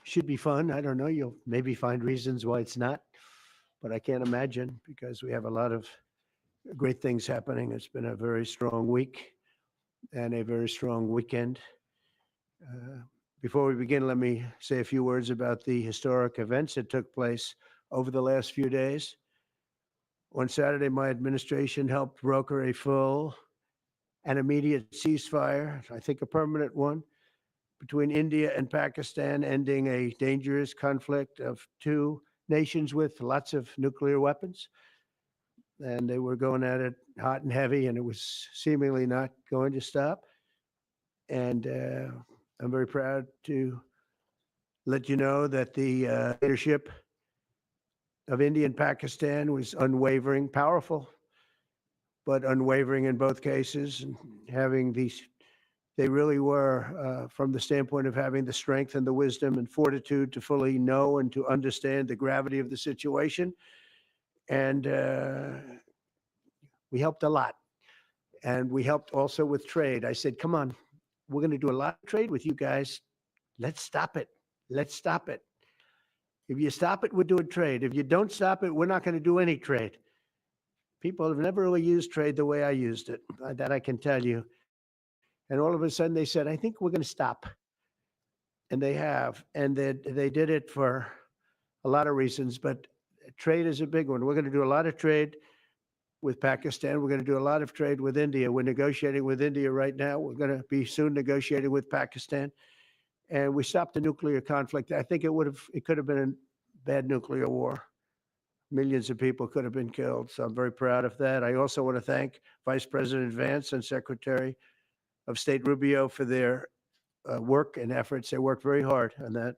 should be fun. I don't know. You'll maybe find reasons why it's not, but I can't imagine because we have a lot of great things happening. It's been a very strong week and a very strong weekend. Uh, Before we begin, let me say a few words about the historic events that took place over the last few days. On Saturday, my administration helped broker a full and immediate ceasefire, I think a permanent one, between India and Pakistan, ending a dangerous conflict of two nations with lots of nuclear weapons. And they were going at it hot and heavy, and it was seemingly not going to stop. And I'm very proud to let you know that the leadership of India and Pakistan was unwavering, powerful, but unwavering in both cases, and having these. They really were, from the standpoint of having the strength and the wisdom and fortitude to fully know and to understand the gravity of the situation. And we helped a lot. And we helped also with trade. I said, come on, we're going to do a lot of trade with you guys. Let's stop it. Let's stop it. If you stop it, we're doing trade. If you don't stop it, we're not going to do any trade. People have never really used trade the way I used it. That I can tell you. And all of a sudden they said, I think we're going to stop. And they have. And they did it for a lot of reasons, but trade is a big one. We're going to do a lot of trade with Pakistan. We're going to do a lot of trade with India. We're negotiating with India right now. We're going to be soon negotiating with Pakistan. And we stopped the nuclear conflict. I think it could have been a bad nuclear war. Millions of people could have been killed. So I'm very proud of that. I also want to thank Vice President Vance and Secretary of State Rubio for their work and efforts. They worked very hard on that.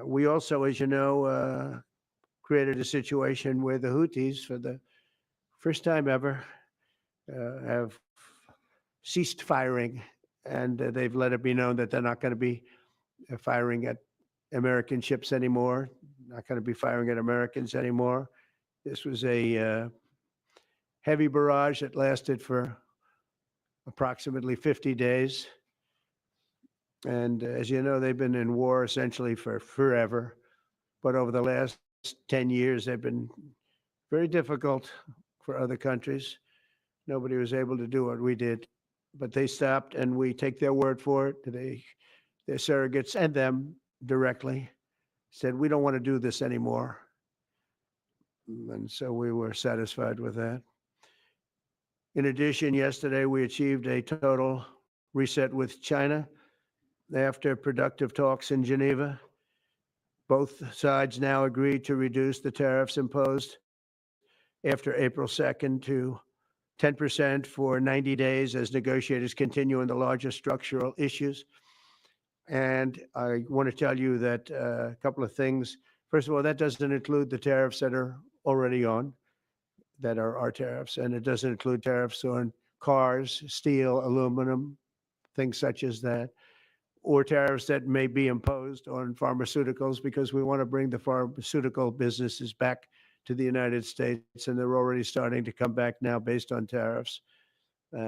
We also, as you know, created a situation where the Houthis, for the first time ever, have ceased firing, and they've let it be known that they're not going to be firing at American ships anymore, not going to be firing at Americans anymore. This was a heavy barrage that lasted for approximately 50 days. And as you know, they've been in war essentially for forever. But over the last 10 years, they've been very difficult for other countries. Nobody was able to do what we did. But they stopped, and we take their word for it. Their surrogates and them directly said, we don't want to do this anymore. And so we were satisfied with that. In addition, yesterday we achieved a total reset with China after productive talks in Geneva. Both sides now agreed to reduce the tariffs imposed after April 2nd to 10% for 90 days as negotiators continue on the larger structural issues. And I want to tell you that a couple of things. First of all, that doesn't include the tariffs that are already on, that are our tariffs, and it doesn't include tariffs on cars, steel, aluminum, things such as that, or tariffs that may be imposed on pharmaceuticals, because we want to bring the pharmaceutical businesses back to the United States, and they're already starting to come back now based on tariffs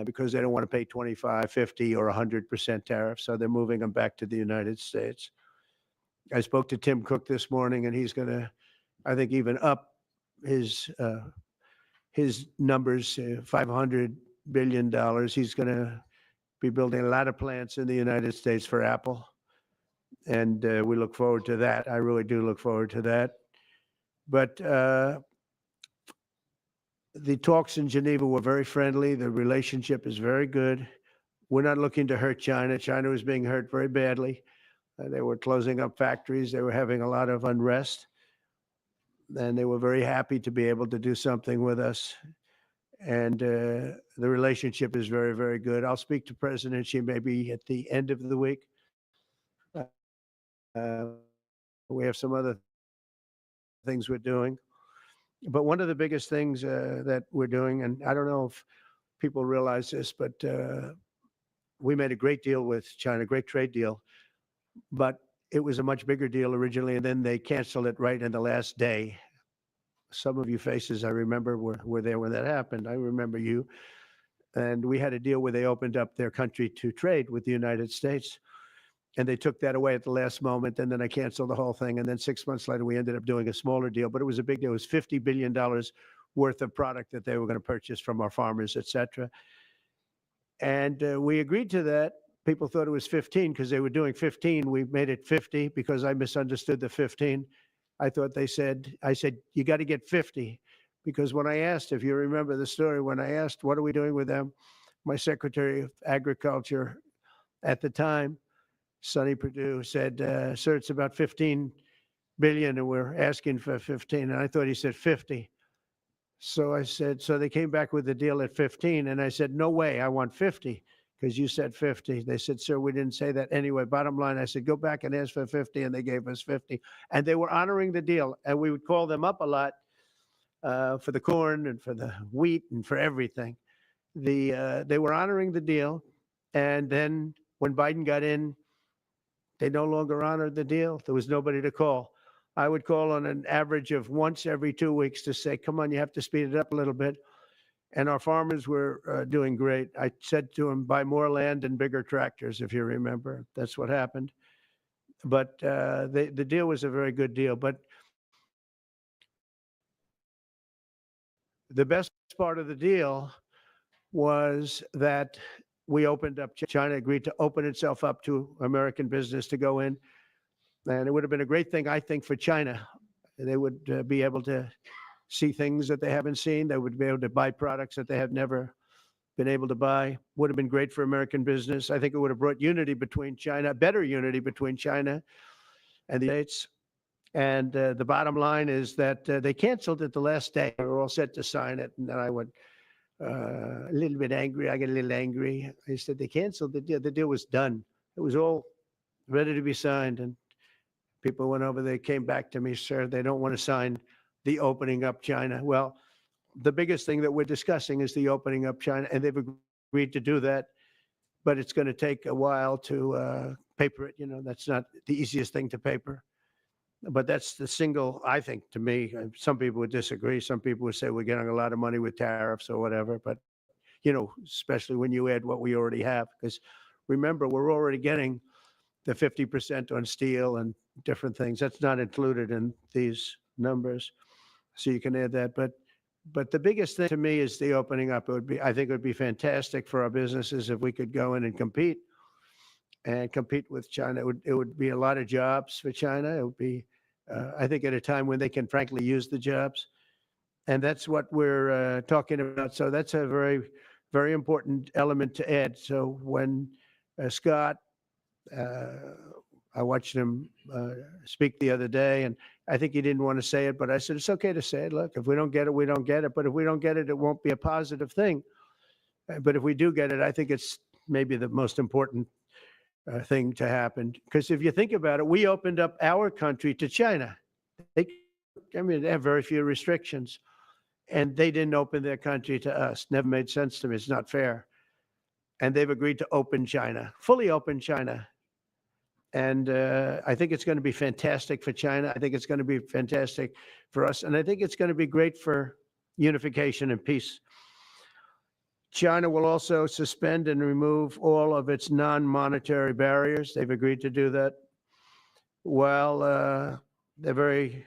because they don't want to pay 25, 50, or 100% tariffs, so they're moving them back to the United States. I spoke to Tim Cook this morning, and he's going to, I think, even up his numbers, $500 billion. He's going to be building a lot of plants in the United States for Apple. And we look forward to that. I really do look forward to that. But the talks in Geneva were very friendly. The relationship is very good. We're not looking to hurt China. China was being hurt very badly. They were closing up factories. They were having a lot of unrest. And they were very happy to be able to do something with us. And the relationship is very, very good. I'll speak to President Xi maybe at the end of the week. We have some other things we're doing. But one of the biggest things that we're doing, and I don't know if people realize this, but we made a great deal with China, great trade deal. But it was a much bigger deal originally, and then they canceled it right in the last day. Some of you faces I remember were there when that happened. I remember you. And we had a deal where they opened up their country to trade with the United States. and they took that away at the last moment, and then I canceled the whole thing. And then 6 months later, we ended up doing a smaller deal, but it was a big deal. It was $50 billion worth of product that they were going to purchase from our farmers, et cetera. And we agreed to that. People thought it was 15 because they were doing 15. We made it 50 because I misunderstood the 15. I said, you got to get 50. Because when I asked, if you remember the story, when I asked, what are we doing with them? My Secretary of Agriculture at the time, Sonny Perdue, said, sir, it's about 15 billion and we're asking for 15. And I thought he said 50. So I said, so they came back with the deal at 15. And I said, no way, I want 50 because you said 50. They said, sir, we didn't say that. Anyway, bottom line, I said, go back and ask for 50. And they gave us 50. And they were honoring the deal. And we would call them up a lot for the corn and for the wheat and for everything. They were honoring the deal. And then when Biden got in, they no longer honored the deal. There was nobody to call. I would call on an average of once every 2 weeks to say, come on, you have to speed it up a little bit. And our farmers were doing great. I said to them, buy more land and bigger tractors, if you remember. That's what happened. But the deal was a very good deal. But the best part of the deal was that we opened up. China agreed to open itself up to American business to go in. And it would have been a great thing, I think, for China. They would be able to see things that they haven't seen. They would be able to buy products that they have never been able to buy. Would have been great for American business. I think it would have brought unity between China, better unity between China and the States. And the bottom line is that they canceled it the last day. We were all set to sign it. And then I went a little bit angry. I got a little angry. I said, they canceled the deal. The deal was done. It was all ready to be signed. And people went over, they came back to me, sir, they don't want to sign the opening up China. Well, the biggest thing that we're discussing is the opening up China, and they've agreed to do that, but it's going to take a while to paper it. You know, that's not the easiest thing to paper. But that's the single, I think, to me, some people would disagree. Some people would say we're getting a lot of money with tariffs or whatever. But, you know, especially when you add what we already have, because remember, we're already getting the 50% on steel and different things. That's not included in these numbers. So you can add that. But the biggest thing to me is the opening up. I think it would be fantastic for our businesses if we could go in and compete with China. It would be a lot of jobs for China. It would be, I think, at a time when they can frankly use the jobs. And that's what we're talking about. So that's a very, very important element to add. So when Scott, I watched him speak the other day, and I think he didn't want to say it, but I said, it's okay to say it. Look, if we don't get it, we don't get it. But if we don't get it, it won't be a positive thing. But if we do get it, I think it's maybe the most important thing to happen. Because if you think about it, we opened up our country to China. They have very few restrictions. And they didn't open their country to us. Never made sense to me. It's not fair. And they've agreed to open China, fully open China. And I think it's going to be fantastic for China. I think it's going to be fantastic for us. And I think it's going to be great for unification and peace. China will also suspend and remove all of its non-monetary barriers. They've agreed to do that. Well, they're very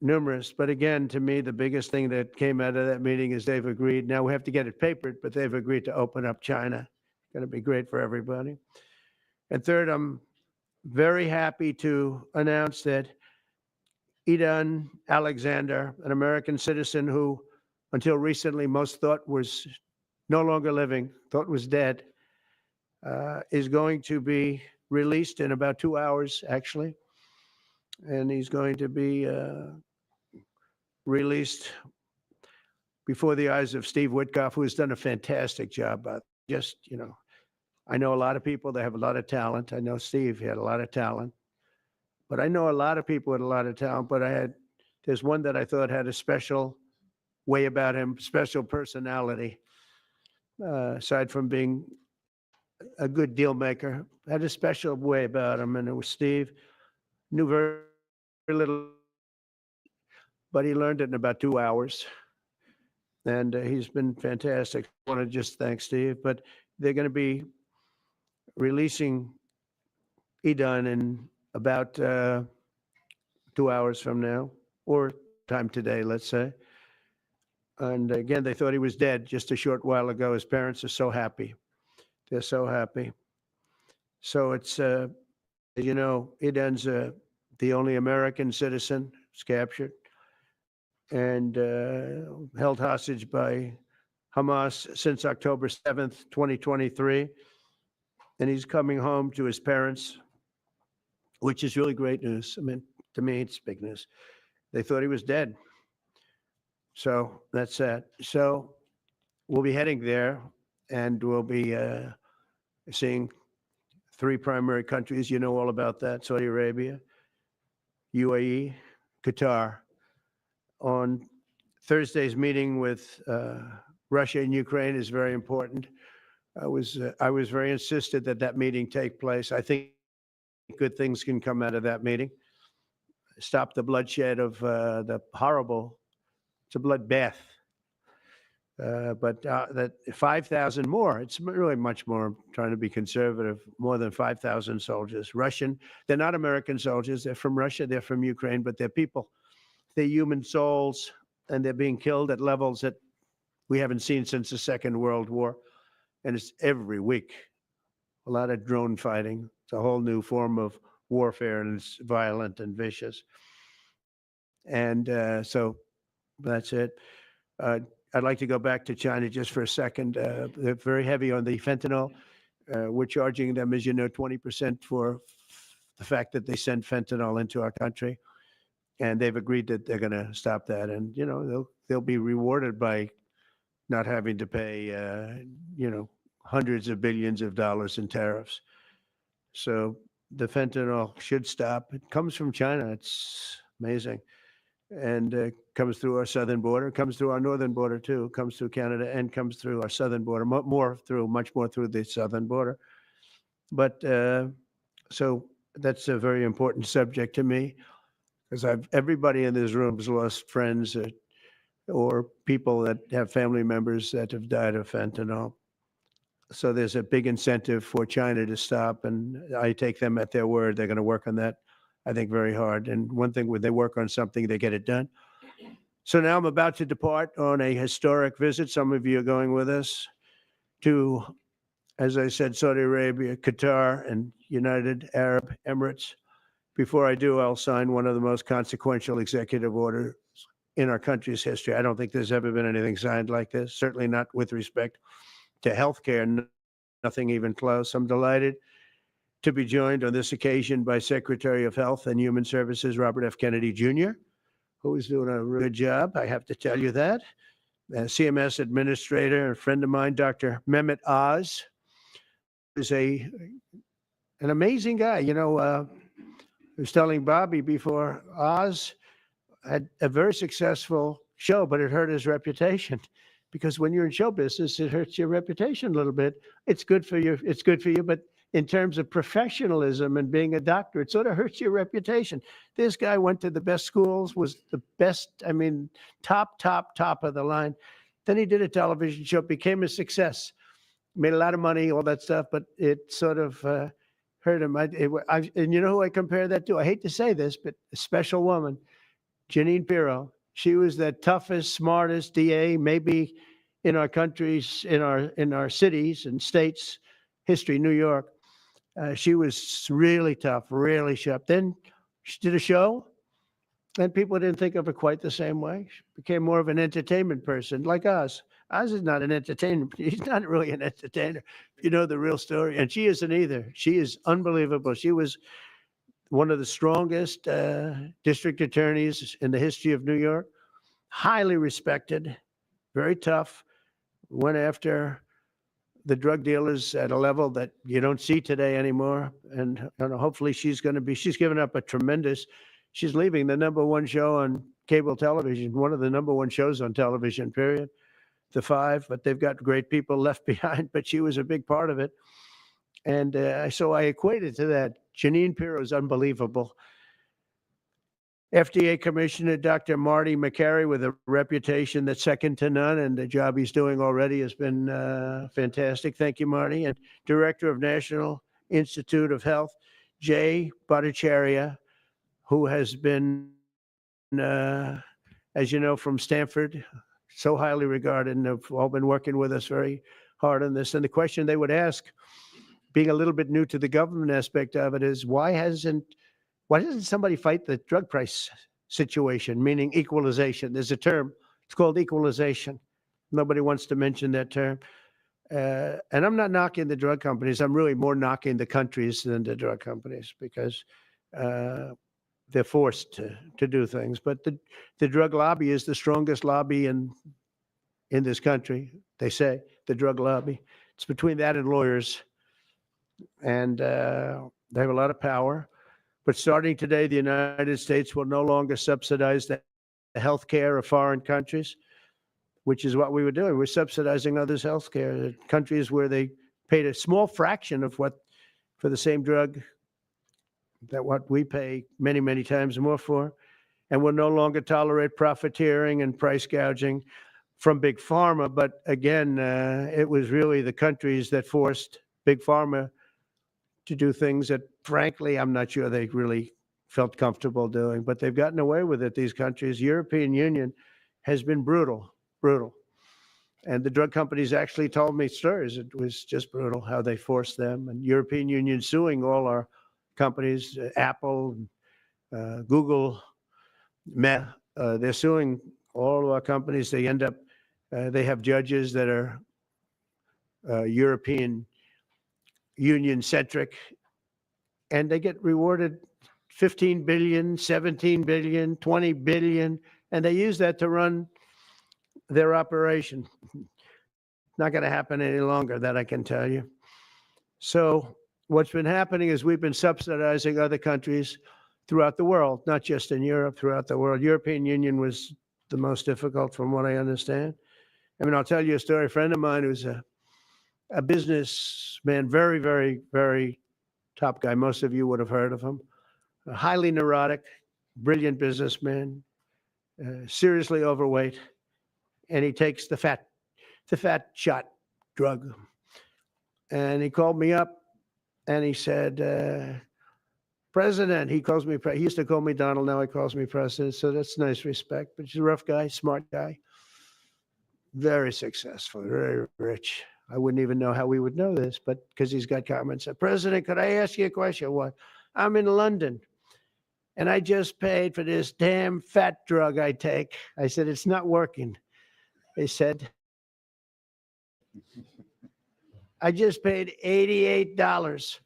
numerous. But again, to me, the biggest thing that came out of that meeting is they've agreed. Now we have to get it papered, but they've agreed to open up China. It's going to be great for everybody. And third, I'm very happy to announce that Idan Alexander, an American citizen who until recently most thought was no longer living, thought was dead, is going to be released in about 2 hours, actually. And he's going to be released before the eyes of Steve Witkoff, who has done a fantastic job. Just, you know, I know a lot of people that have a lot of talent. I know Steve had a lot of talent. But I know a lot of people with a lot of talent, but there's one that I thought had a special way about him, special personality, aside from being a good deal maker, had a special way about him, and it was Steve. Knew very, very little, but he learned it in about 2 hours, and he's been fantastic. I want to just thank Steve, but they're going to be releasing be done in about 2 hours from now, or time today, let's say. And again, they thought he was dead just a short while ago. His parents are so happy. They're so happy. So it's, Idan's the only American citizen was captured and held hostage by Hamas since October 7th, 2023. And he's coming home to his parents, which is really great news. I mean, to me, it's big news. They thought he was dead. So that's that. So we'll be heading there, and we'll be seeing 3 primary countries. You know all about that: Saudi Arabia, UAE, Qatar. On Thursday's meeting with Russia and Ukraine is very important. I was very insistent that that meeting take place. I think good things can come out of that meeting. Stop the bloodshed of the horrible. It's a bloodbath. But that 5,000 more, it's really much more. I'm trying to be conservative, more than 5,000 soldiers. Russian, they're not American soldiers. They're from Russia. They're from Ukraine, but they're people. They're human souls, and they're being killed at levels that we haven't seen since the Second World War. And it's every week. A lot of drone fighting. It's a whole new form of warfare, and it's violent and vicious. And so that's it. I'd like to go back to China just for a second. They're very heavy on the fentanyl. We're charging them, as you know, 20% for the fact that they send fentanyl into our country. And they've agreed that they're going to stop that. And, they'll be rewarded by not having to pay, hundreds of billions of dollars in tariffs. So the fentanyl should stop. It comes from China. It's amazing. And comes through our southern border, comes through our northern border too, comes through Canada, and comes through our southern border, much more through the southern border. But so that's a very important subject to me, because everybody in this room has lost friends or people that have family members that have died of fentanyl. So there's a big incentive for China to stop, and I take them at their word. They're going to work on that, I think, very hard. And one thing, when they work on something, they get it done. So now I'm about to depart on a historic visit. Some of you are going with us to, as I said, Saudi Arabia, Qatar, and United Arab Emirates. Before I do, I'll sign one of the most consequential executive orders in our country's history. I don't think there's ever been anything signed like this, certainly not with respect to healthcare, nothing even close. I'm delighted to be joined on this occasion by Secretary of Health and Human Services, Robert F. Kennedy Jr., who is doing a really good job, I have to tell you that. CMS Administrator, a friend of mine, Dr. Mehmet Oz, is an amazing guy. I was telling Bobby before, Oz had a very successful show, but it hurt his reputation. Because when you're in show business, it hurts your reputation a little bit. It's good for you, but in terms of professionalism and being a doctor, it sort of hurts your reputation. This guy went to the best schools, was the best, top of the line. Then he did a television show, became a success, made a lot of money, all that stuff, but it sort of hurt him. And you know who I compare that to? I hate to say this, but a special woman, Jeanine Pirro. She was the toughest, smartest DA, maybe in our countries, in our cities and states history, New York. She was really tough, really sharp. Then she did a show, and people didn't think of her quite the same way. She became more of an entertainment person, like Oz. Oz is not an entertainer. He's not really an entertainer, if you know the real story. And she isn't either. She is unbelievable. She was one of the strongest district attorneys in the history of New York, highly respected, very tough, went after the drug dealers at a level that you don't see today anymore. And hopefully she's given up she's leaving the #1 show on cable television, one of the #1 shows on television, period, The Five, but they've got great people left behind, but she was a big part of it. And so I equated to that. Jeanine Pirro is unbelievable. FDA Commissioner Dr. Marty McCary, with a reputation that's second to none, and the job he's doing already has been fantastic. Thank you, Marty. And Director of National Institute of Health, Jay Bhattacharya, who has been, as you know, from Stanford, so highly regarded, and have all been working with us very hard on this. And the question they would ask, being a little bit new to the government aspect of it, is why doesn't somebody fight the drug price situation, meaning equalization? There's a term, it's called equalization. Nobody wants to mention that term. And I'm not knocking the drug companies. I'm really more knocking the countries than the drug companies, because they're forced to do things. But the drug lobby is the strongest lobby in this country. They say, the drug lobby. It's between that and lawyers. And they have a lot of power. But starting today, the United States will no longer subsidize the health care of foreign countries, which is what we were doing. We're subsidizing others' health care. Countries where they paid a small fraction of what for the same drug that what we pay many, many times more for. And we'll no longer tolerate profiteering and price gouging from Big Pharma. But again, it was really the countries that forced Big Pharma to do things that, frankly, I'm not sure they really felt comfortable doing. But they've gotten away with it, these countries. European Union has been brutal. And the drug companies actually told me stories. It was just brutal how they forced them. And European Union suing all our companies, Apple, Google, Meta. They're suing all of our companies. They end up, they have judges that are European Union centric, and they get rewarded 15 billion, 17 billion, 20 billion, and they use that to run their operation. Not going to happen any longer, that I can tell you. So what's been happening is we've been subsidizing other countries throughout the world, not just in Europe, throughout the world. European Union was the most difficult, from what I understand. I mean, I'll tell you a story. A friend of mine who's a businessman, very, very, very top guy. Most of you would have heard of him. A highly neurotic, brilliant businessman, seriously overweight, and he takes the fat shot drug. And he called me up and he said, President, he calls me, he used to call me Donald, now he calls me President, so that's nice respect. But he's a rough guy, smart guy, very successful, very rich. I wouldn't even know how we would know this, but because he's got comments. President, could I ask you a question? What? I'm in London, and I just paid for this damn fat drug I take. I said, it's not working. They said, I just paid $88.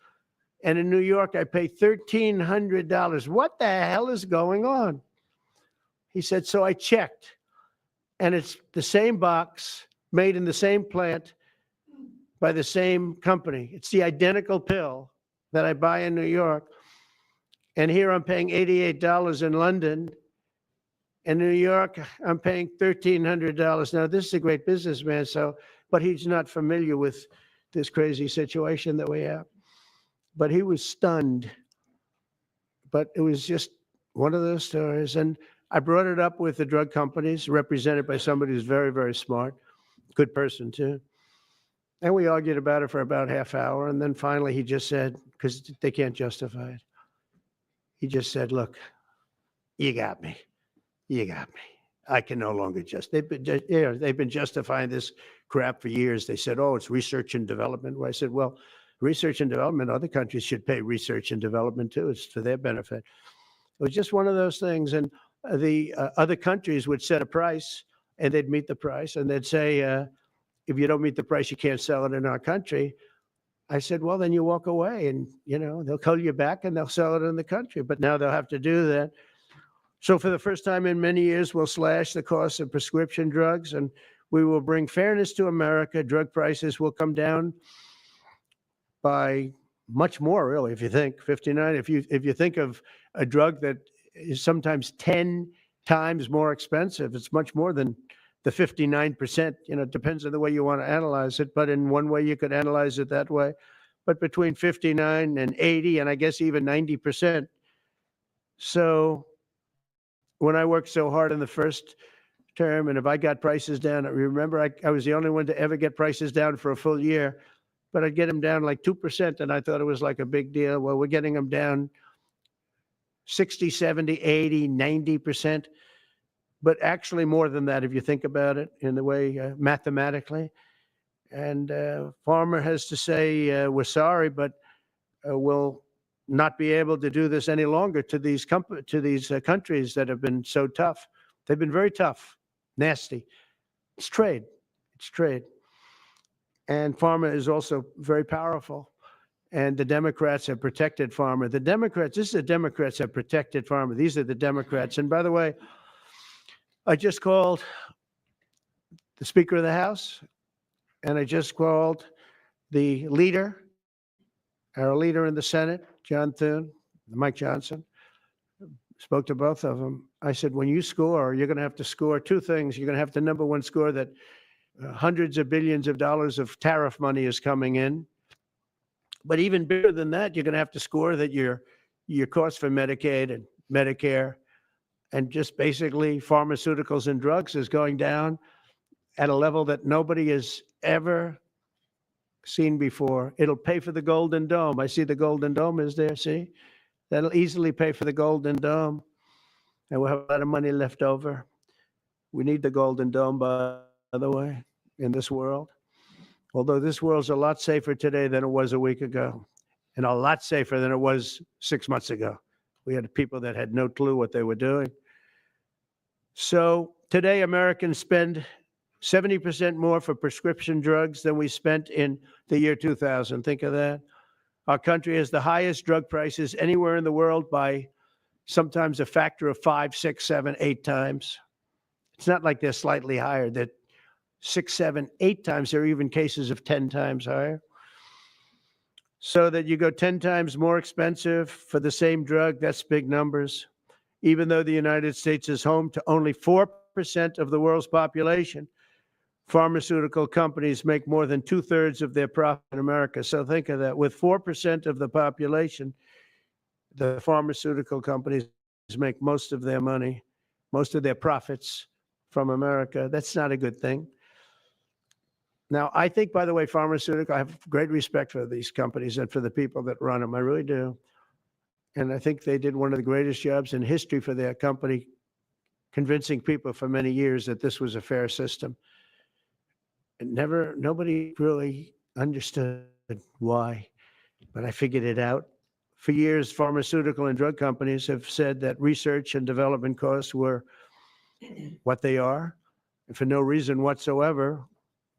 And in New York, I pay $1,300. What the hell is going on? He said, so I checked, and it's the same box, made in the same plant, by the same company. It's the identical pill that I buy in New York. And here I'm paying $88 in London. In New York, I'm paying $1,300. Now, this is a great businessman, but he's not familiar with this crazy situation that we have. But he was stunned. But it was just one of those stories. And I brought it up with the drug companies, represented by somebody who's very, very smart, good person too. And we argued about it for about half hour. And then finally he just said, because they can't justify it, he just said, look, you got me. You got me. I can no longer they've been justifying this crap for years. They said, oh, it's research and development. Well, I said, well, research and development, other countries should pay research and development too. It's for their benefit. It was just one of those things. And the other countries would set a price, and they'd meet the price, and they'd say, if you don't meet the price, you can't sell it in our country. I said, well, then you walk away, and they'll call you back and they'll sell it in the country. But now they'll have to do that. So for the first time in many years, we'll slash the cost of prescription drugs, and we will bring fairness to America. Drug prices will come down by much more, really, if you think 59. If you think of a drug that is sometimes 10 times more expensive, it's much more than the 59%. It depends on the way you want to analyze it. But in one way, you could analyze it that way. But between 59 and 80, and I guess even 90%. So when I worked so hard in the first term, and if I got prices down, remember I was the only one to ever get prices down for a full year. but I'd get them down like 2%, and I thought it was like a big deal. Well, we're getting them down 60, 70, 80, 90%, but actually more than that if you think about it in the way mathematically. And Farmer has to say, we're sorry, but we'll not be able to do this any longer to these countries that have been so tough. They've been very tough, nasty. It's trade. It's trade. And Farmer is also very powerful. And the Democrats have protected Farmer. The Democrats have protected Farmer. These are the Democrats. And by the way, I just called the Speaker of the House, and I just called the leader, our leader in the Senate, John Thune, Mike Johnson. Spoke to both of them. I said, when you score, you're going to have to score two things. You're going to have to, number one, score that hundreds of billions of dollars of tariff money is coming in. But even bigger than that, you're going to have to score that your cost for Medicaid and Medicare and just basically pharmaceuticals and drugs is going down at a level that nobody has ever seen before. It'll pay for the Golden Dome. I see the Golden Dome is there, see? That'll easily pay for the Golden Dome. And we'll have a lot of money left over. We need the Golden Dome, by the way, in this world. Although this world's a lot safer today than it was a week ago, and a lot safer than it was 6 months ago. We had people that had no clue what they were doing. So today, Americans spend 70% more for prescription drugs than we spent in the year 2000. Think of that. Our country has the highest drug prices anywhere in the world by sometimes a factor of 5, 6, 7, 8 times. It's not like they're slightly higher. They're 6, 7, 8 times. There are even cases of 10 times higher. So that you go 10 times more expensive for the same drug, that's big numbers. Even though the United States is home to only 4% of the world's population, pharmaceutical companies make more than 2/3 of their profit in America. So think of that. With 4% of the population, the pharmaceutical companies make most of their money, most of their profits from America. That's not a good thing. Now, I think, by the way, I have great respect for these companies and for the people that run them. I really do. And I think they did one of the greatest jobs in history for their company, convincing people for many years that this was a fair system. And nobody really understood why, but I figured it out. For years, pharmaceutical and drug companies have said that research and development costs were what they are, and for no reason whatsoever.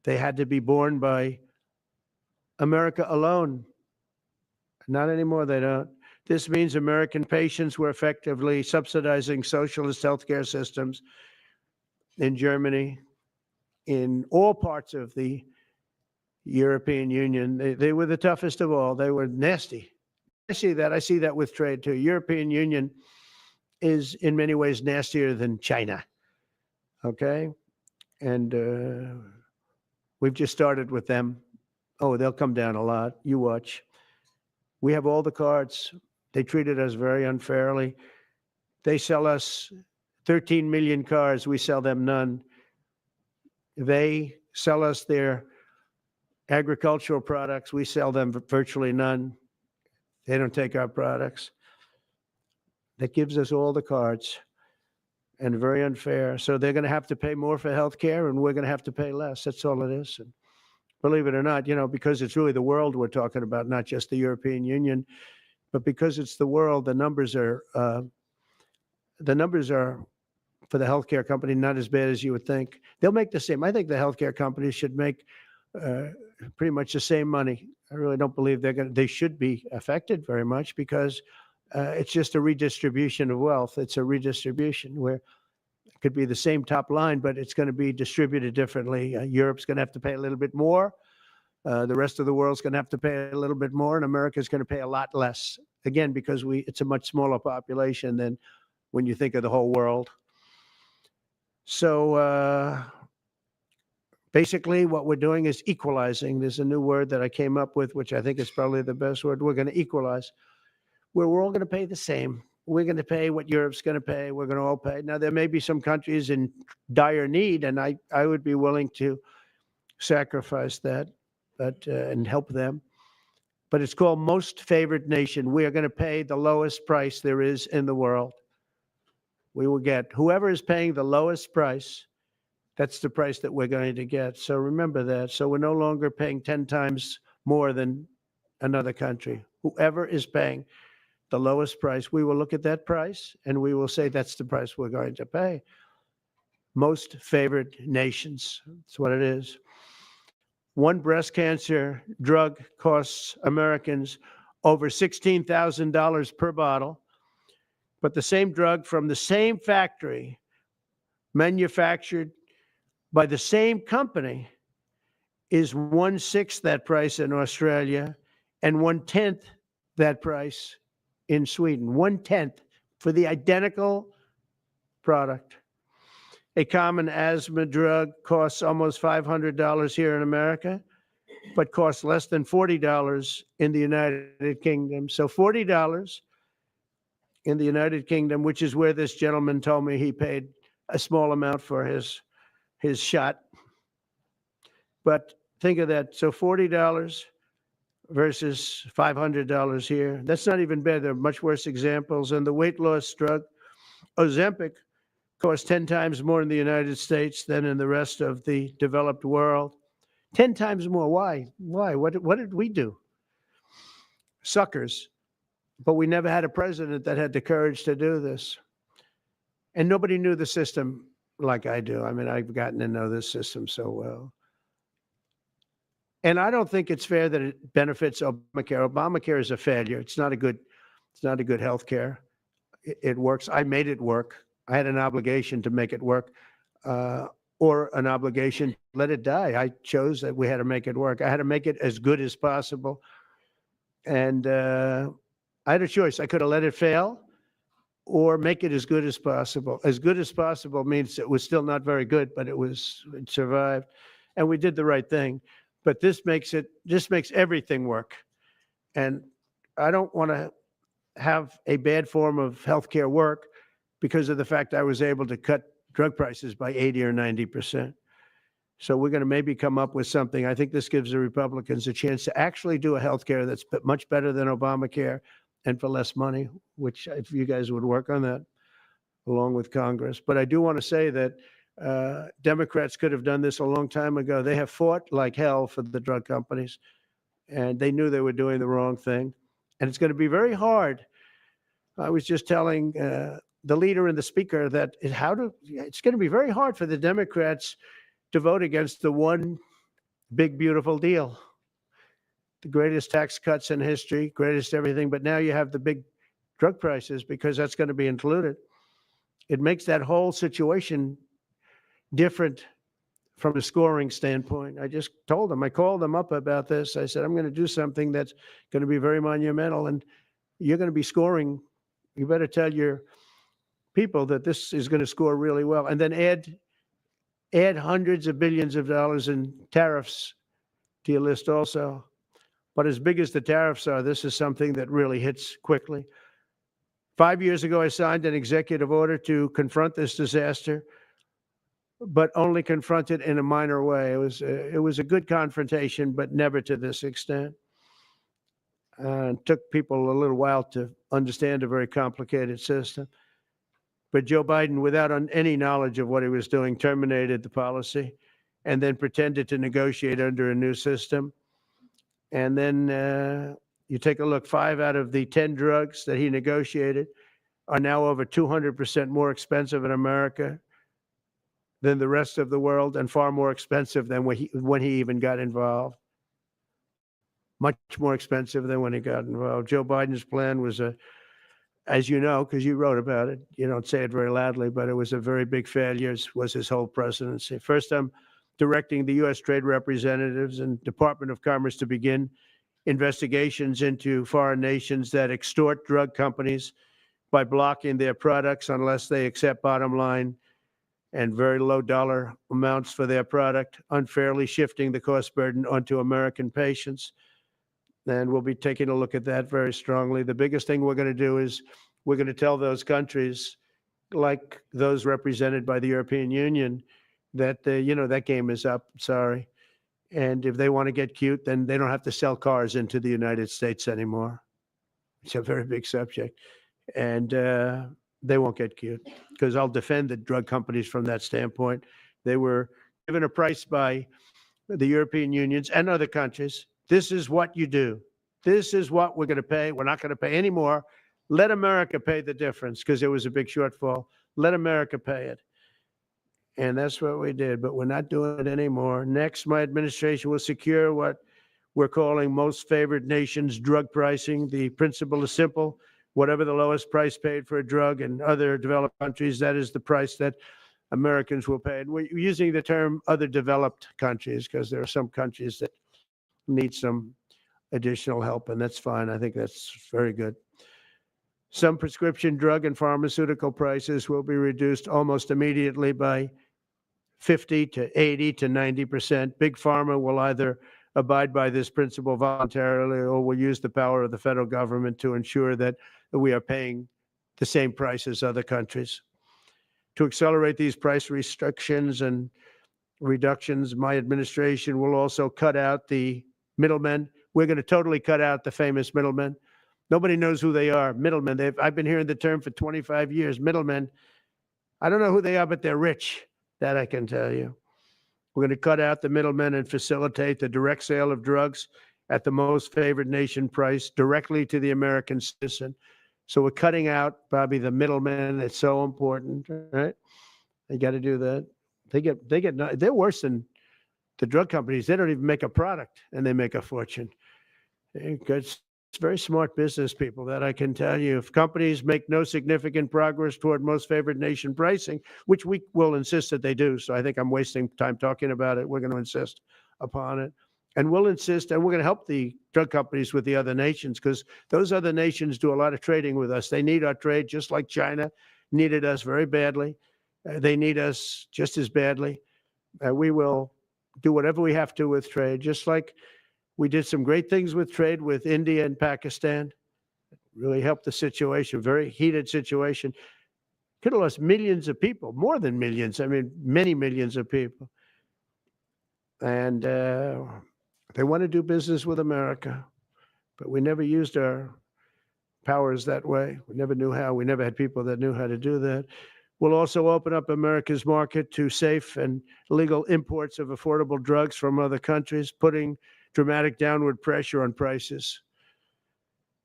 They had to be borne by America alone. Not anymore, they don't. This means American patients were effectively subsidizing socialist healthcare systems in Germany, in all parts of the European Union. They were the toughest of all. They were nasty. I see that with trade too. European Union is in many ways nastier than China. Okay? And we've just started with them. Oh, they'll come down a lot. You watch. We have all the cards. They treated us very unfairly. They sell us 13 million cars. We sell them none. They sell us their agricultural products. We sell them virtually none. They don't take our products. That gives us all the cards, and very unfair. So they're going to have to pay more for health care, and we're going to have to pay less. That's all it is. And believe it or not, because it's really the world we're talking about, not just the European Union, but because it's the world, the numbers are for the healthcare company not as bad as you would think. They'll make the same. I think the healthcare companies should make pretty much the same money. I really don't believe they should be affected very much, because it's just a redistribution of wealth. It's a redistribution where it could be the same top line, but it's going to be distributed differently. Europe's going to have to pay a little bit more. The rest of the world's going to have to pay a little bit more, and America's going to pay a lot less. Again, because it's a much smaller population than when you think of the whole world. So basically what we're doing is equalizing. There's a new word that I came up with, which I think is probably the best word. We're going to equalize, where we're all going to pay the same. We're going to pay what Europe's going to pay. We're going to all pay. Now, there may be some countries in dire need, and I would be willing to sacrifice that. and help them. But it's called Most Favored Nation. We are going to pay the lowest price there is in the world. We will get whoever is paying the lowest price. That's the price that we're going to get. So remember that. So we're no longer paying 10 times more than another country. Whoever is paying the lowest price, we will look at that price and we will say that's the price we're going to pay. Most favored nations. That's what it is. One breast cancer drug costs Americans over $16,000 per bottle, but the same drug from the same factory, manufactured by the same company, is 1/6 that price in Australia and 1/10 that price in Sweden. 1/10 for the identical product. A common asthma drug costs almost $500 here in America, but costs less than $40 in the United Kingdom. So $40 in the United Kingdom, which is where this gentleman told me he paid a small amount for his shot. But think of that. So $40 versus $500 here. That's not even bad. There are much worse examples. And the weight loss drug, Ozempic, costs 10 times more in the United States than in the rest of the developed world. 10 times more. Why? Why? What did we do? Suckers. But we never had a president that had the courage to do this. And nobody knew the system like I do. I mean, I've gotten to know this system so well. And I don't think it's fair that it benefits Obamacare. Obamacare is a failure. It's not a good health care. It works. I made it work. I had an obligation to make it work, or an obligation to let it die. I chose that we had to make it work. I had to make it as good as possible. And I had a choice. I could have let it fail or make it as good as possible. As good as possible means it was still not very good, but it survived. And we did the right thing. But this makes everything work. And I don't want to have a bad form of healthcare work because of the fact I was able to cut drug prices by 80 or 90%. So we're going to maybe come up with something. I think this gives the Republicans a chance to actually do a healthcare that's much better than Obamacare and for less money, which if you guys would work on that along with Congress. But I do want to say that Democrats could have done this a long time ago. They have fought like hell for the drug companies, and they knew they were doing the wrong thing. And it's going to be very hard. I was just telling the leader and the speaker that it's going to be very hard for the Democrats to vote against the one big, beautiful deal. The greatest tax cuts in history, greatest everything. But now you have the big drug prices because that's going to be included. It makes that whole situation different from a scoring standpoint. I just told them, I called them up about this. I said, I'm going to do something that's going to be very monumental, and you're going to be scoring. You better tell your people that this is going to score really well, and then add hundreds of billions of dollars in tariffs to your list also. But as big as the tariffs are, this is something that really hits quickly. 5 years ago, I signed an executive order to confront this disaster, but only confront it in a minor way. It was a good confrontation, but never to this extent. It took people a little while to understand a very complicated system. But Joe Biden, without any knowledge of what he was doing, terminated the policy and then pretended to negotiate under a new system. And then you take a look, 5 out of the 10 drugs that he negotiated are now over 200% more expensive in America than the rest of the world, and far more expensive than when he even got involved. Much more expensive than when he got involved. Joe Biden's plan was as you know, because you wrote about it, you don't say it very loudly, but it was a very big failure, was his whole presidency. First, I'm directing the U.S. Trade Representatives and Department of Commerce to begin investigations into foreign nations that extort drug companies by blocking their products unless they accept bottom line and very low dollar amounts for their product, unfairly shifting the cost burden onto American patients. And we'll be taking a look at that very strongly. The biggest thing we're going to do is we're going to tell those countries, like those represented by the European Union, that, that game is up. Sorry. And if they want to get cute, then they don't have to sell cars into the United States anymore. It's a very big subject. And they won't get cute, because I'll defend the drug companies from that standpoint. They were given a price by the European unions and other countries. This is what you do. This is what we're going to pay. We're not going to pay any more. Let America pay the difference, because there was a big shortfall. Let America pay it. And that's what we did, but we're not doing it anymore. Next, my administration will secure what we're calling most favored nations drug pricing. The principle is simple. Whatever the lowest price paid for a drug in other developed countries, that is the price that Americans will pay. And we're using the term other developed countries because there are some countries that need some additional help, and that's fine. I think that's very good. Some prescription drug and pharmaceutical prices will be reduced almost immediately by 50 to 80 to 90%. Big Pharma will either abide by this principle voluntarily or will use the power of the federal government to ensure that we are paying the same price as other countries. To accelerate these price restrictions and reductions, my administration will also cut out the middlemen. We're going to totally cut out the famous middlemen. Nobody knows who they are, middlemen. I've been hearing the term for 25 years, middlemen. I don't know who they are, but they're rich. That I can tell you. We're going to cut out the middlemen and facilitate the direct sale of drugs at the most favored nation price directly to the American citizen. So we're cutting out, Bobby, the middlemen. It's so important, right? They got to do that. They're worse than the drug companies. They don't even make a product, and they make a fortune. It's very smart business people, that I can tell you. If companies make no significant progress toward most favored nation pricing, which we will insist that they do, so I think I'm wasting time talking about it. We're going to insist upon it. And we'll insist, and we're going to help the drug companies with the other nations, because those other nations do a lot of trading with us. They need our trade, just like China needed us very badly. They need us just as badly. We will do whatever we have to with trade, just like we did some great things with trade with India and Pakistan. Really helped the situation, very heated situation. Could have lost millions of people, more than millions. I mean, many millions of people. And they want to do business with America, but we never used our powers that way. We never knew how. We never had people that knew how to do that. We'll also open up America's market to safe and legal imports of affordable drugs from other countries, putting dramatic downward pressure on prices.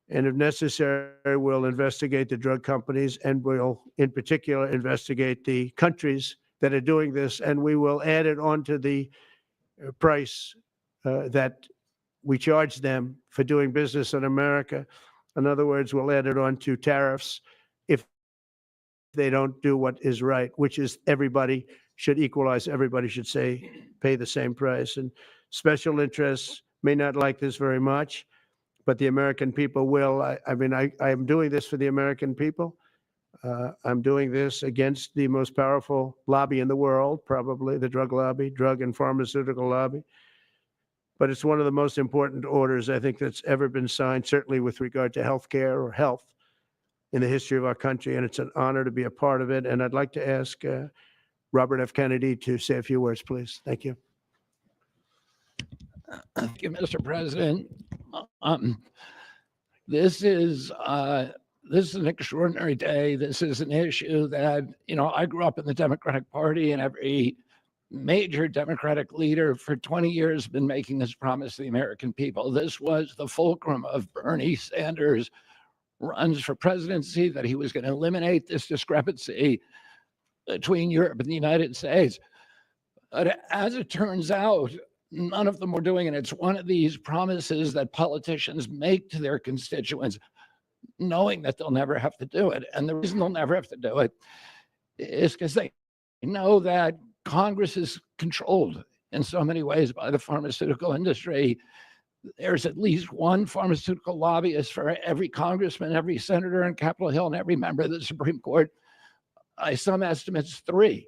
And if necessary, we'll investigate the drug companies, and we'll, in particular, investigate the countries that are doing this, and we will add it onto the price that we charge them for doing business in America. In other words, we'll add it onto tariffs if they don't do what is right, which is everybody should equalize. Everybody should pay the same price. And special interests may not like this very much, but the American people will. I am doing this for the American people. I'm doing this against the most powerful lobby in the world, probably the drug lobby, drug and pharmaceutical lobby. But it's one of the most important orders, I think, that's ever been signed, certainly with regard to healthcare or health in the history of our country. And it's an honor to be a part of it. And I'd like to ask Robert F. Kennedy to say a few words, please. Thank you. Thank you, Mr. President. This is an extraordinary day. This is an issue that, I grew up in the Democratic Party, and every major Democratic leader for 20 years has been making this promise to the American people. This was the fulcrum of Bernie Sanders' runs for presidency, that he was going to eliminate this discrepancy between Europe and the United States. But as it turns out, none of them were doing it. It's one of these promises that politicians make to their constituents, knowing that they'll never have to do it. And the reason they'll never have to do it is because they know that Congress is controlled in so many ways by the pharmaceutical industry. There's at least one pharmaceutical lobbyist for every congressman, every senator on Capitol Hill, and every member of the Supreme Court. By some estimates, 3.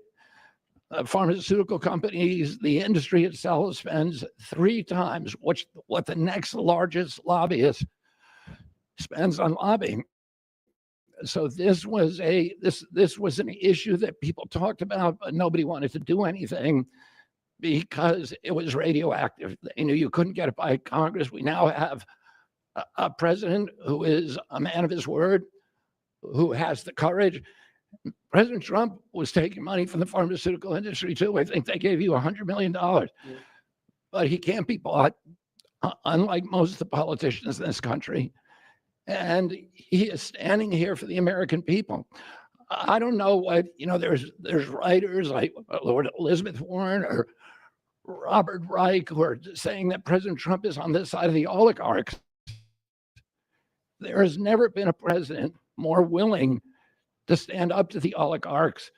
Pharmaceutical companies, the industry itself spends 3 times what the next largest lobbyist spends on lobbying. So this was an issue that people talked about, but nobody wanted to do anything because it was radioactive. They knew you couldn't get it by Congress. We now have a president who is a man of his word, who has the courage. President Trump was taking money from the pharmaceutical industry too. I think they gave you $100 million, but he can't be bought, unlike most of the politicians in this country. And he is standing here for the American people. I don't know what, there's writers like Lord Elizabeth Warren or Robert Reich who are saying that President Trump is on this side of the oligarchs. There has never been a president more willing to stand up to the oligarchs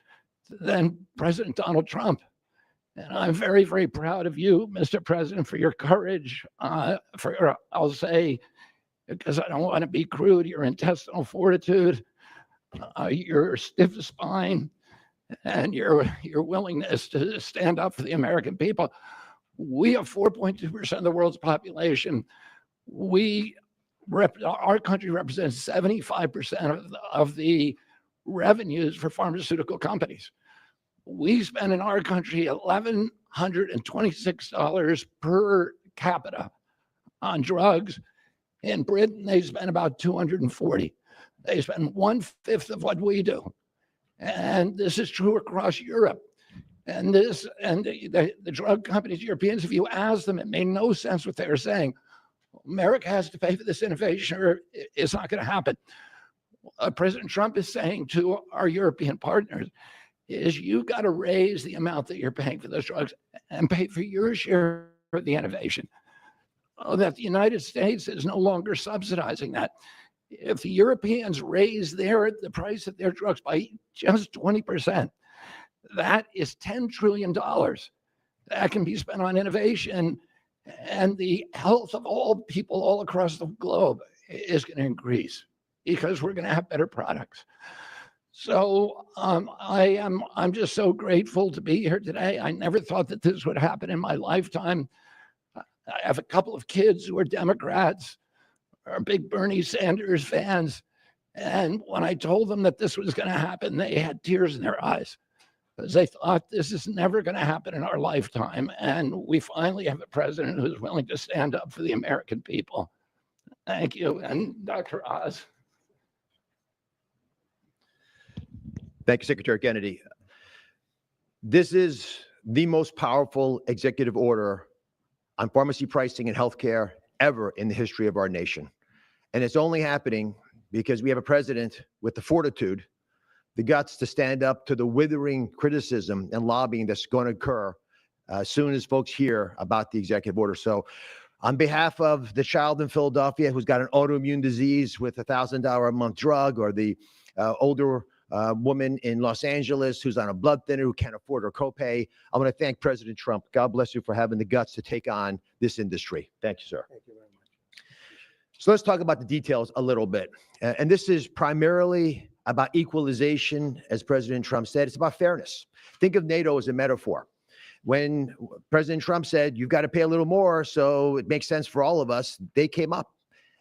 than President Donald Trump. And I'm very, very proud of you, Mr. President, for your courage, I'll say, because I don't want to be crude, your intestinal fortitude, your stiff spine, and your willingness to stand up for the American people. We have 4.2% of the world's population. Our country represents 75% of the revenues for pharmaceutical companies. We spend in our country $1,126 per capita on drugs. In Britain, they spend about $240. They spend 1/5 of what we do. And this is true across Europe. And the drug companies, Europeans, if you ask them, it made no sense what they were saying. America has to pay for this innovation or it's not going to happen. What President Trump is saying to our European partners is you got to raise the amount that you're paying for those drugs and pay for your share of the innovation. That the United States is no longer subsidizing that. If the Europeans raise the price of their drugs by just 20%, that is $10 trillion that can be spent on innovation, and the health of all people all across the globe is going to increase because we're going to have better products. So I'm just so grateful to be here today. I never thought that this would happen in my lifetime. I have a couple of kids who are Democrats, are big Bernie Sanders fans. And when I told them that this was going to happen, they had tears in their eyes because they thought this is never going to happen in our lifetime. And we finally have a president who's willing to stand up for the American people. Thank you. And Dr. Oz. Thank you, Secretary Kennedy. This is the most powerful executive order on pharmacy pricing and healthcare ever in the history of our nation. And it's only happening because we have a president with the fortitude, the guts to stand up to the withering criticism and lobbying that's going to occur as soon as folks hear about the executive order. So on behalf of the child in Philadelphia who's got an autoimmune disease with $1,000 a month drug, or the older woman in Los Angeles who's on a blood thinner who can't afford her copay, I want to thank President Trump. God bless you for having the guts to take on this industry. Thank you, sir. Thank you very much. So let's talk about the details a little bit. And this is primarily about equalization, as President Trump said. It's about fairness. Think of NATO as a metaphor. When President Trump said, you've got to pay a little more so it makes sense for all of us, they came up.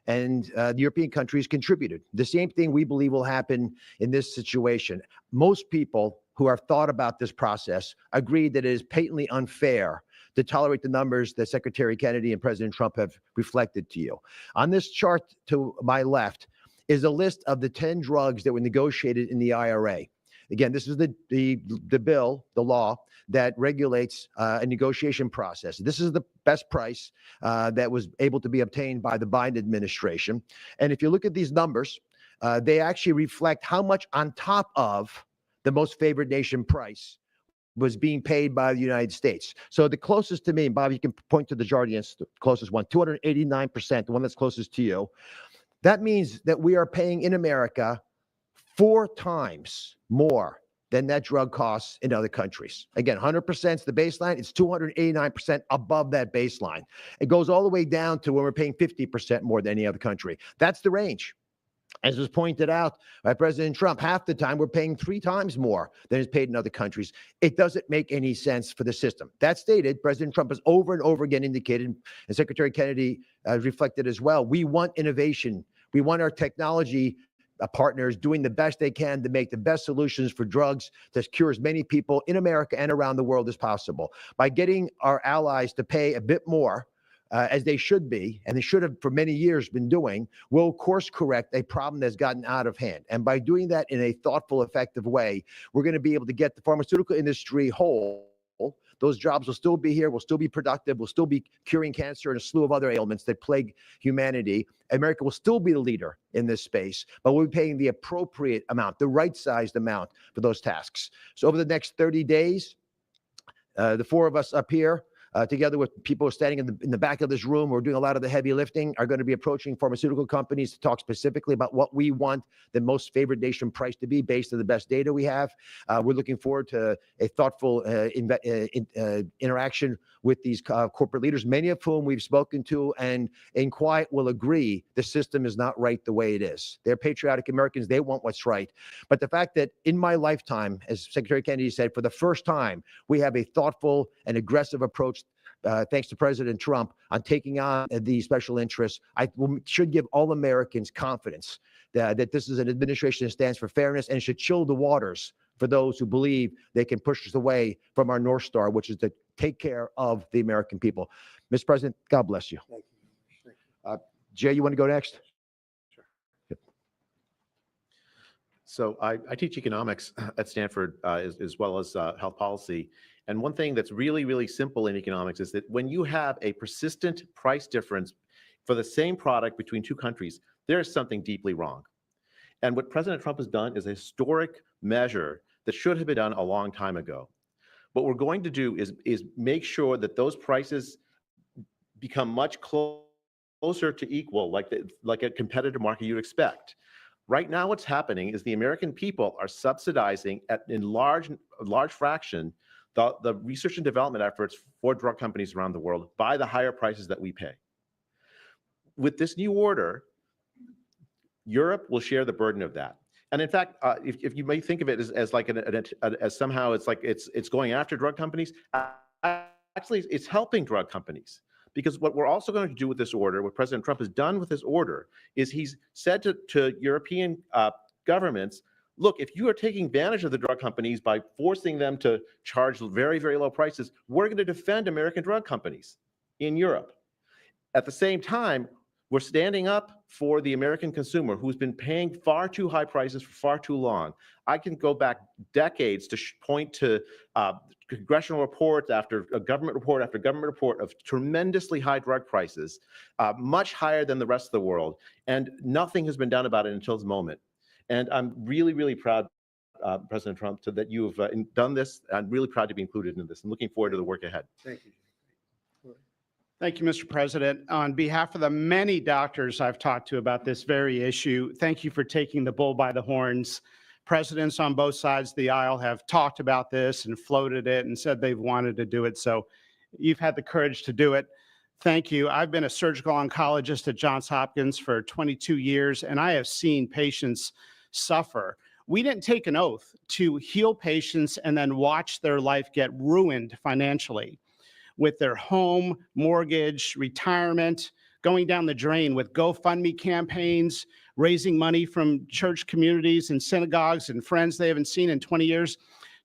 And the European countries contributed. The same thing we believe will happen in this situation. Most people who have thought about this process agree that it is patently unfair to tolerate the numbers that Secretary Kennedy and President Trump have reflected to you. On this chart to my left is a list of the 10 drugs that were negotiated in the IRA. Again, this is the bill, the law that regulates a negotiation process. This is the best price that was able to be obtained by the Biden administration. And if you look at these numbers, they actually reflect how much on top of the most favored nation price was being paid by the United States. So the closest to me, and Bob, you can point to the Jardiance, the closest one, 289%, the one that's closest to you. That means that we are paying in America 4 times more than that drug costs in other countries. Again, 100% is the baseline. It's 289% above that baseline. It goes all the way down to when we're paying 50% more than any other country. That's the range. As was pointed out by President Trump, half the time we're paying 3 times more than is paid in other countries. It doesn't make any sense for the system. That stated, President Trump has over and over again indicated, and Secretary Kennedy reflected as well, we want innovation. We want our technology partners doing the best they can to make the best solutions for drugs to cure as many people in America and around the world as possible. By getting our allies to pay a bit more, as they should be, and they should have for many years been doing, will course correct a problem that's gotten out of hand. And by doing that in a thoughtful, effective way, we're going to be able to get the pharmaceutical industry whole. Those jobs will still be here, will still be productive, will still be curing cancer and a slew of other ailments that plague humanity. America will still be the leader in this space, but we'll be paying the appropriate amount, the right-sized amount for those tasks. So over the next 30 days, the four of us up here, together with people standing in the back of this room, we're doing a lot of the heavy lifting, are going to be approaching pharmaceutical companies to talk specifically about what we want the most favored nation price to be based on the best data we have. We're looking forward to a thoughtful interaction with these corporate leaders, many of whom we've spoken to and in quiet will agree the system is not right the way it is. They're patriotic Americans. They want what's right. But the fact that in my lifetime, as Secretary Kennedy said, for the first time, we have a thoughtful and aggressive approach thanks to President Trump on taking on the special interests, should give all Americans confidence that this is an administration that stands for fairness and should chill the waters for those who believe they can push us away from our North Star, which is to take care of the American people. Mr. President, God bless you. Thank you. Thank you. Jay, you want to go next? Sure. Yep. So I teach economics at Stanford as well as health policy. And one thing that's really, really simple in economics is that when you have a persistent price difference for the same product between two countries, there is something deeply wrong. And what President Trump has done is a historic measure that should have been done a long time ago. What we're going to do is make sure that those prices become much closer to equal, like a competitive market you'd expect. Right now, what's happening is the American people are subsidizing in large fraction the research and development efforts for drug companies around the world by the higher prices that we pay. With this new order, Europe will share the burden of that. And in fact, if you may think of it as like as somehow it's going after drug companies, actually it's helping drug companies. Because what we're also going to do with this order, what President Trump has done with this order, is he's said to European governments, look, if you are taking advantage of the drug companies by forcing them to charge very, very low prices, we're going to defend American drug companies in Europe. At the same time, we're standing up for the American consumer who's been paying far too high prices for far too long. I can go back decades to point to congressional reports after government report after government report of tremendously high drug prices, much higher than the rest of the world. And nothing has been done about it until this moment. And I'm really, really proud, President Trump, that you have done this. I'm really proud to be included in this and looking forward to the work ahead. Thank you. Thank you, Mr. President. On behalf of the many doctors I've talked to about this very issue, thank you for taking the bull by the horns. Presidents on both sides of the aisle have talked about this and floated it and said they've wanted to do it. So you've had the courage to do it. Thank you. I've been a surgical oncologist at Johns Hopkins for 22 years, and I have seen patients suffer. We didn't take an oath to heal patients and then watch their life get ruined financially with their home, mortgage, retirement, going down the drain with GoFundMe campaigns, raising money from church communities and synagogues and friends they haven't seen in 20 years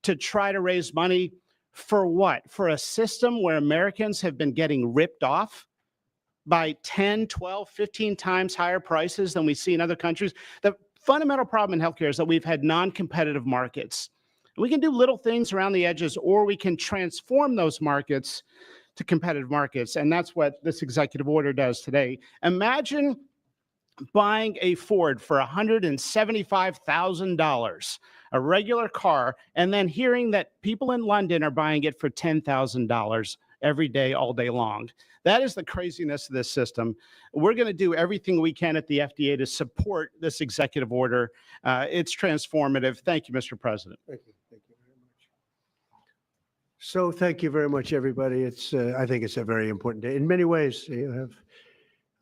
to try to raise money for what? For a system where Americans have been getting ripped off by 10, 12, 15 times higher prices than we see in other countries. The fundamental problem in healthcare is that we've had non-competitive markets. We can do little things around the edges, or we can transform those markets to competitive markets. And that's what this executive order does today. Imagine buying a Ford for $175,000, a regular car, and then hearing that people in London are buying it for $10,000 every day, all day long. That is the craziness of this system. We're going to do everything we can at the FDA to support this executive order. It's transformative. Thank you, Mr. President. Thank you. Thank you very much. So thank you very much, everybody. It's I think it's a very important day in many ways. You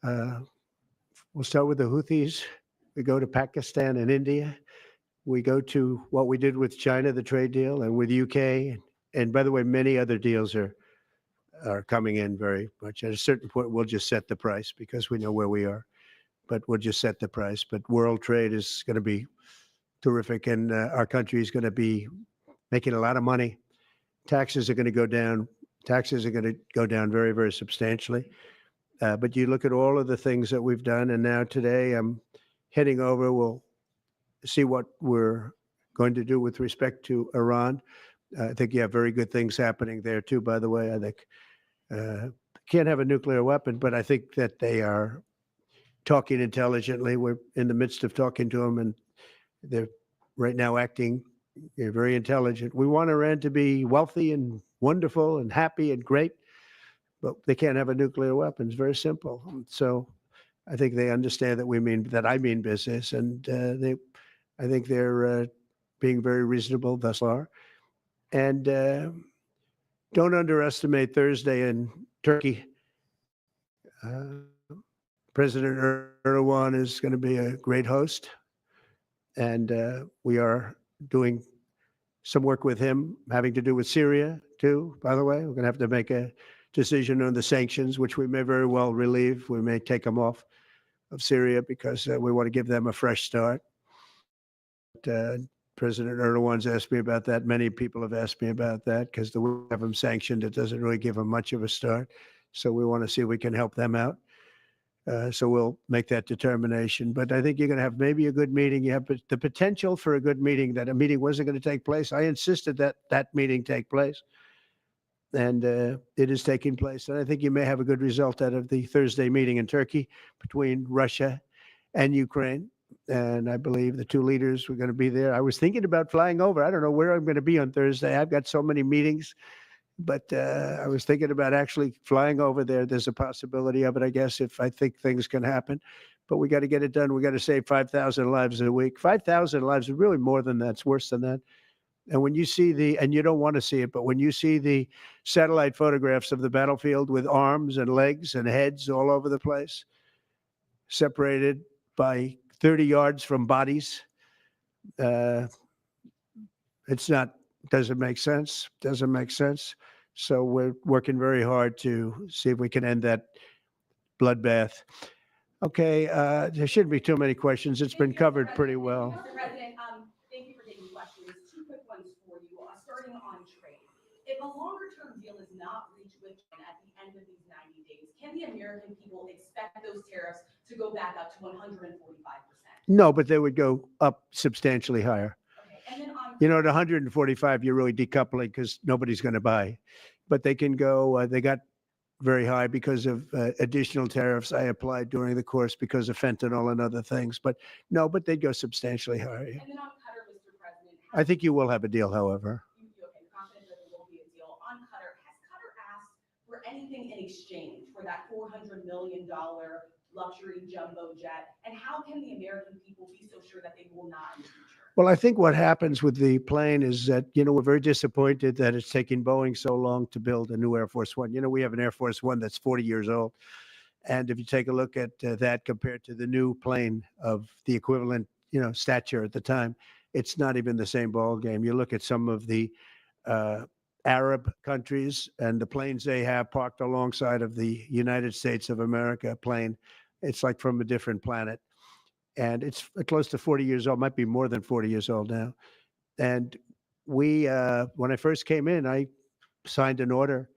have we'll start with the Houthis. We go to Pakistan and India. We go to what we did with China, the trade deal, and with UK. And by the way, many other deals are coming in very much. At a certain point, we'll just set the price because we know where we are. but we'll just set the price. But world trade is going to be terrific, and our country is going to be making a lot of money. Taxes are going to go down. Taxes are going to go down very, very substantially. But you look at all of the things that we've done, and now today I'm heading over. We'll see what we're going to do with respect to Iran. I think you have very good things happening there too, by the way. I think can't have a nuclear weapon, but I think that they are talking intelligently. We're in the midst of talking to them, and they're right now acting very intelligent. We want Iran to be wealthy and wonderful and happy and great, but they can't have a nuclear weapon. It's very simple. So I think they understand that I mean business, and I think they're being very reasonable thus far. And don't underestimate Thursday in Turkey. President Erdogan is going to be a great host, and we are doing some work with him having to do with Syria too. By the way, we're going to have to make a decision on the sanctions, which we may very well relieve. We may take them off of Syria because we want to give them a fresh start. President Erdogan's asked me about that. Many people have asked me about that because the way we have them sanctioned, it doesn't really give them much of a start. So we want to see if we can help them out. So we'll make that determination. But I think you're going to have maybe a good meeting. You have the potential for a good meeting, that a meeting wasn't going to take place. I insisted that that meeting take place. And it is taking place. And I think you may have a good result out of the Thursday meeting in Turkey between Russia and Ukraine. And I believe the two leaders were going to be there. I was thinking about flying over. I don't know where I'm going to be on Thursday. I've got so many meetings. But I was thinking about actually flying over there. There's a possibility of it, I guess, if I think things can happen. But we got to get it done. We got to save 5,000 lives a week. 5,000 lives is really more than that. It's worse than that. And when you see and you don't want to see it, but when you see the satellite photographs of the battlefield with arms and legs and heads all over the place, separated by 30 yards from bodies, doesn't make sense. Doesn't make sense. So we're working very hard to see if we can end that bloodbath. Okay, there shouldn't be too many questions. It's been covered pretty well. Mr. President, thank you for taking questions. Two quick ones for you. Starting on trade. If a longer-term deal is not reached with China at the end of these 90 days, can the American people expect those tariffs to go back up to 145%? No, but they would go up substantially higher. And then at 145, you're really decoupling because nobody's going to buy. But they can go, they got very high because of additional tariffs I applied during the course because of fentanyl and other things. But no, but they'd go substantially higher. And then on Qatar, Mr. President. I think you will have a deal, however. You're confident that there will be a deal. On Qatar, has Qatar asked for anything in exchange for that $400 million luxury jumbo jet? And how can the American people be so sure that they will not in the future? Well, I think what happens with the plane is that, we're very disappointed that it's taking Boeing so long to build a new Air Force One. We have an Air Force One that's 40 years old. And if you take a look at that compared to the new plane of the equivalent, stature at the time, it's not even the same ball game. You look at some of the Arab countries and the planes they have parked alongside of the United States of America plane. It's like from a different planet. And it's close to 40 years old, might be more than 40 years old now. And we, when I first came in, I signed an order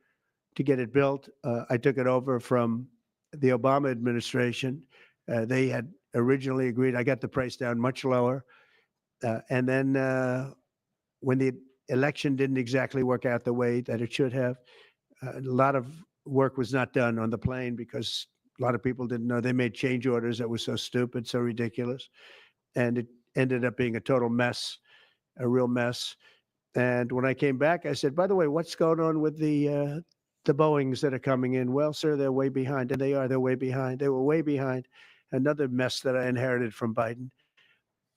to get it built. I took it over from the Obama administration. They had originally agreed. I got the price down much lower. And then when the election didn't exactly work out the way that it should have, a lot of work was not done on the plane because a lot of people didn't know. They made change orders that were so stupid, so ridiculous. And it ended up being a total mess, a real mess. And when I came back, I said, by the way, what's going on with the Boeings that are coming in? Well, sir, they're way behind. And they're way behind. They were way behind. Another mess that I inherited from Biden.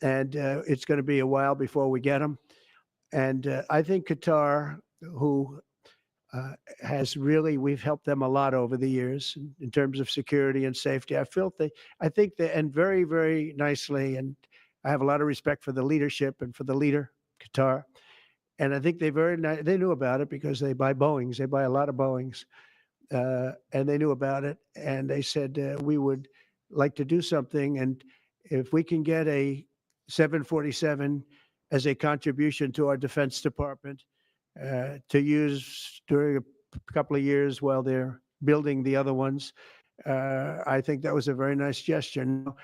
And it's going to be a while before we get them. And I think Qatar, who we've helped them a lot over the years in terms of security and safety. I think they end very, very nicely. And I have a lot of respect for the leadership and for the leader, Qatar. And I think they knew about it because they buy Boeings. They buy a lot of Boeings. And they knew about it. And they said we would like to do something. And if we can get a 747 as a contribution to our Defense Department to use during a couple of years while they're building the other ones, I think that was a very nice gesture. Now,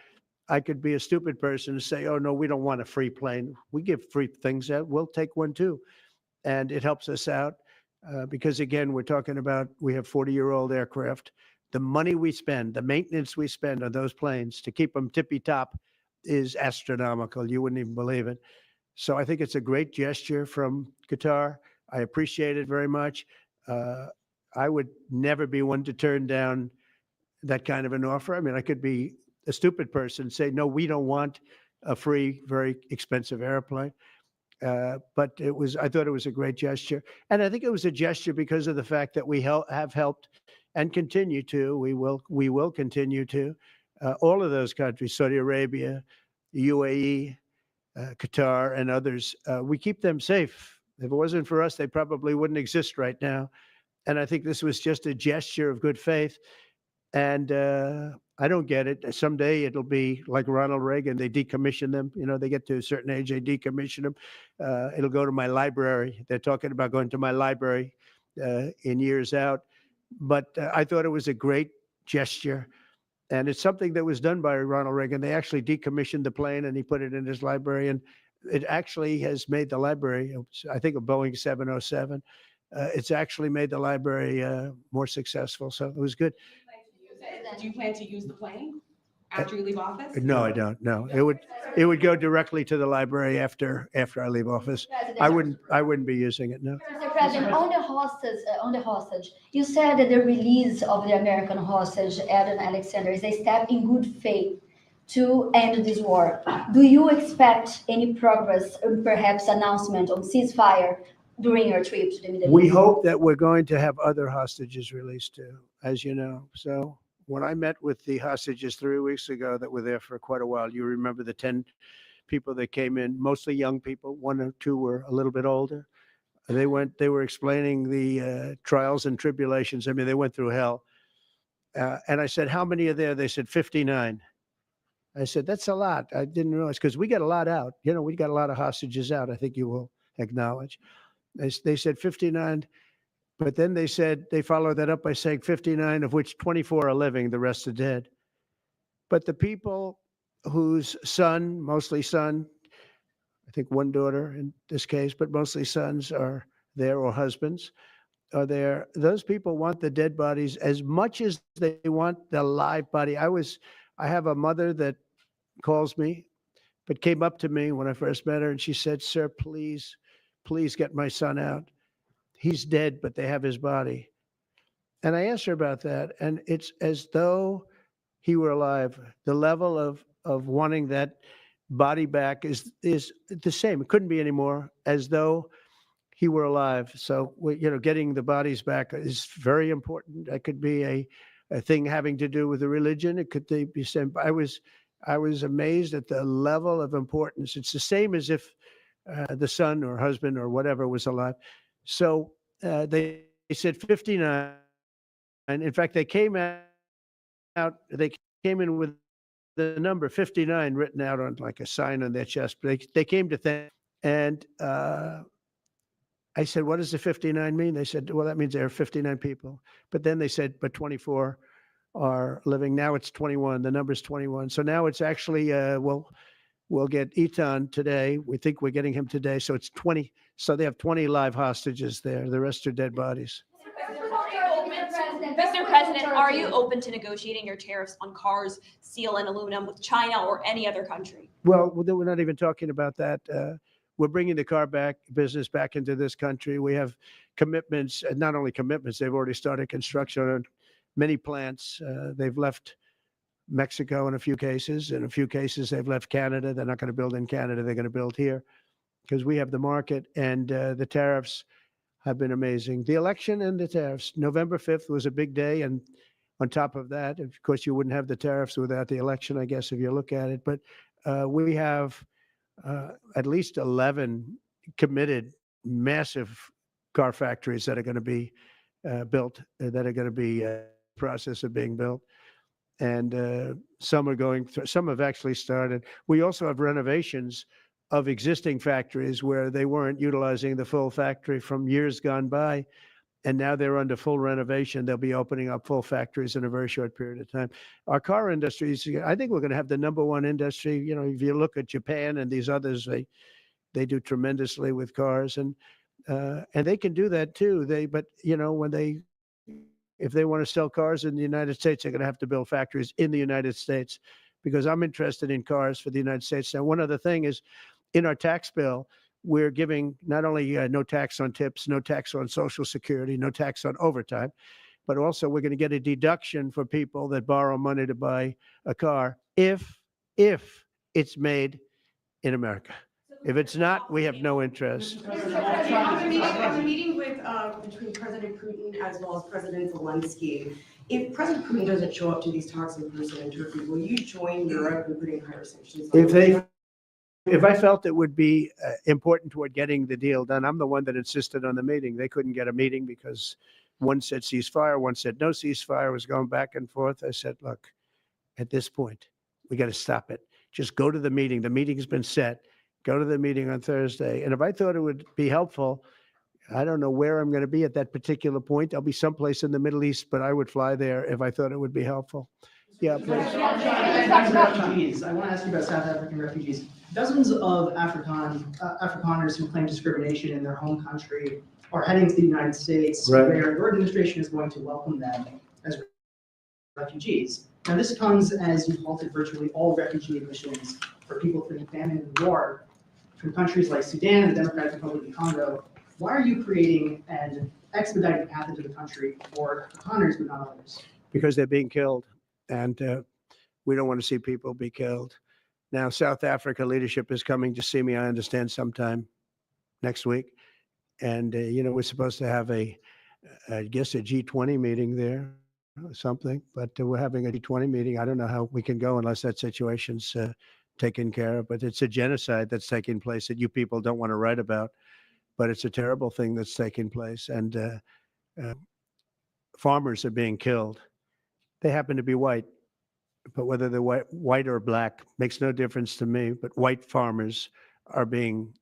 I could be a stupid person and say, oh, no, we don't want a free plane. We give free things out. We'll take one too. And it helps us out because, again, we're talking about we have 40-year-old aircraft. The money we spend, the maintenance we spend on those planes to keep them tippy top is astronomical. You wouldn't even believe it. So I think it's a great gesture from Qatar. I appreciate it very much. I would never be one to turn down that kind of an offer. I mean, I could be a stupid person and say, no, we don't want a free, very expensive airplane. But I thought it was a great gesture. And I think it was a gesture because of the fact that we have helped and continue to, we will continue to, all of those countries, Saudi Arabia, UAE, Qatar, and others, we keep them safe. If it wasn't for us, they probably wouldn't exist right now. And I think this was just a gesture of good faith. And I don't get it. Someday it'll be like Ronald Reagan. They decommission them. You know, they get to a certain age, they decommission them. It'll go to my library. They're talking about going to my library in years out. But I thought it was a great gesture. And it's something that was done by Ronald Reagan. They actually decommissioned the plane and he put it in his library. And it actually has made the library, I think, a Boeing 707. It's actually made the library more successful. So it was good. Do you plan to use the plane after you leave office? No, I don't. No, it would go directly to the library after I leave office. I wouldn't be using it. No. Mr. President, on the hostage, you said that the release of the American hostage, Eden Alexander, is a step in good faith to end this war. Do you expect any progress or perhaps announcement on ceasefire during your trip to the Middle East? We hope that we're going to have other hostages released too, as you know. So when I met with the hostages 3 weeks ago that were there for quite a while, you remember the 10 people that came in, mostly young people, 1 or 2 were a little bit older. They were explaining the trials and tribulations. I mean, they went through hell. And I said, how many are there? They said 59. I said, that's a lot. I didn't realize, because we got a lot out. You know, we got a lot of hostages out, I think you will acknowledge. They said 59. But then they said, they followed that up by saying 59, of which 24 are living, the rest are dead. But the people whose son, mostly son, I think 1 daughter in this case, but mostly sons are there, or husbands are there. Those people want the dead bodies as much as they want the live body. I have a mother that calls me, but came up to me when I first met her, and she said, sir, please get my son out. He's dead, but they have his body. And I asked her about that, and it's as though he were alive. The level of wanting that body back is the same. It couldn't be any more, as though he were alive. So, getting the bodies back is very important. That could be a thing having to do with the religion. It could be sent. I was amazed at the level of importance. It's the same as if the son or husband or whatever was alive. So they said 59. And in fact, they came in with the number 59 written out on like a sign on their chest. But they came to thank. And I said, what does the 59 mean? They said, well, that means there are 59 people. But then they said, but 24 are living. Now it's 21. The number's 21. So now it's actually, we'll get Etan today. We think we're getting him today. So it's 20. So they have 20 live hostages there. The rest are dead bodies. Mr. President, are you open to negotiating your tariffs on cars, steel, and aluminum with China or any other country? Well, we're not even talking about that. We're bringing the car business back into this country. We have commitments, and not only commitments, they've already started construction on many plants. They've left Mexico in a few cases. In a few cases, they've left Canada. They're not going to build in Canada. They're going to build here because we have the market, and the tariffs have been amazing. The election and the tariffs. November 5th was a big day, and on top of that, of course, you wouldn't have the tariffs without the election, I guess, if you look at it. But we have at least 11 committed massive car factories that are going to be built, that are going to be process of being built. and some are going through, some have actually started. We also have renovations of existing factories where they weren't utilizing the full factory from years gone by, and now they're under full renovation. They'll be opening up full factories in a very short period of time. Our car industries, I think we're going to have the #1 industry. You know, if you look at Japan and these others, they do tremendously with cars, and they can do that too. But you know, if they want to sell cars in the United States, they're going to have to build factories in the United States, because I'm interested in cars for the United States. Now, one other thing is, in our tax bill, we're giving not only no tax on tips, no tax on Social Security, no tax on overtime, but also we're going to get a deduction for people that borrow money to buy a car if it's made in America. If it's not, we have no interest. On the meeting with, between President Putin as well as President Zelensky, if President Putin doesn't show up to these talks in person in Turkey, will you join Europe in putting higher sanctions on? If I felt it would be important toward getting the deal done, I'm the one that insisted on the meeting. They couldn't get a meeting because one said ceasefire, one said no ceasefire, was going back and forth. I said, look, at this point, we got to stop it. Just go to the meeting. The meeting's been set. Go to the meeting on Thursday. And if I thought it would be helpful, I don't know where I'm going to be at that particular point. I'll be someplace in the Middle East, but I would fly there if I thought it would be helpful. Yeah, please. Refugees. I want to ask you about South African refugees. Dozens of Afrikaners who claim discrimination in their home country are heading to the United States, Right. where your administration is going to welcome them as refugees. Now, this comes as you've halted virtually all refugee admissions for people fleeing famine and war from countries like Sudan and the Democratic Republic of Congo. Why are you creating an expedited path into the country for Afrikaners but not others? Because they're being killed, and we don't want to see people be killed. Now, South Africa leadership is coming to see me, I understand, sometime next week. And, you know, we're supposed to have I guess, a G20 meeting there or something, but we're having a G20 meeting. I don't know how we can go unless that situation's taken care of, but it's a genocide that's taking place that you people don't want to write about, but it's a terrible thing that's taking place. And farmers are being killed. They happen to be white, but whether they're white or black makes no difference to me. But white farmers are being